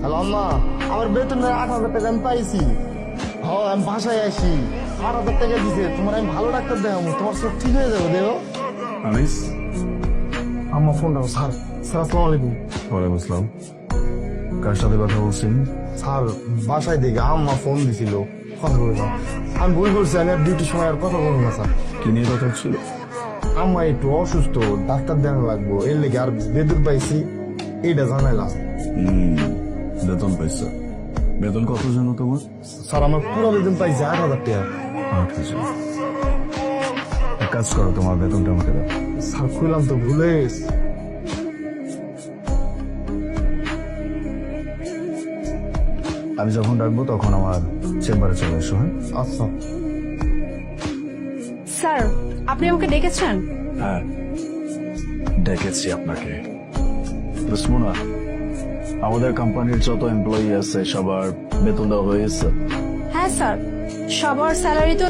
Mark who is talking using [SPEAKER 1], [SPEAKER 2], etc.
[SPEAKER 1] Hello আম্মা, আমার বেতনের 8,000 টাকা আমি পাইছি। হ্যাঁ, আমি বাসায় আসি, 8,000 টাকা দিছে। তোমার আমি ভালো ডাক্তার দেখাবো, তোমার সব ঠিক হয়ে যাবে। দেও
[SPEAKER 2] আনিস।
[SPEAKER 1] আম্মা ফোন রাখো। স্যার স্যার আসসালামু আলাইকুম।
[SPEAKER 2] ওয়ালাইকুম আসসালাম। কার সাথে কথা বলছেন?
[SPEAKER 1] স্যার বাসায় দেখে আম্মা ফোন দিছিল, কথা বলে দাও। আমি ভুল করছি, আমি আর ডিউটির সময় আর কথা বলবো না স্যার।
[SPEAKER 2] কি নিয়ে কথা হচ্ছিল?
[SPEAKER 1] আম্মা একটু অসুস্থ, ডাক্তার দেখানো লাগবো, এর লেগে আর বেতন পাইছি, এইটা জানাইলাম।
[SPEAKER 2] বেতন পাইছো? বেতন কত জানো তোমার?
[SPEAKER 1] স্যার আমার পুরো বেতন পাইছি 8,000 টাকা।
[SPEAKER 2] 8,000। এক কাজ করো, তোমার বেতনটা আমাকে দাও।
[SPEAKER 1] স্যার খুললাম তো, ভুলে গেছি।
[SPEAKER 2] আমি যখন ডাকবো তখন আমার চেম্বারে চলে এসো। হ্যাঁ
[SPEAKER 1] আচ্ছা।
[SPEAKER 3] স্যার, আপনি আমাকে ডেকেছেন?
[SPEAKER 2] হ্যাঁ, ডেকেছি আপনাকে। বুঝবো না, আমাদের কোম্পানির যত এমপ্লয়ি আছে সবার বেতন দেওয়া হয়ে গেছে।
[SPEAKER 3] হ্যাঁ স্যার, সবার স্যালারি তো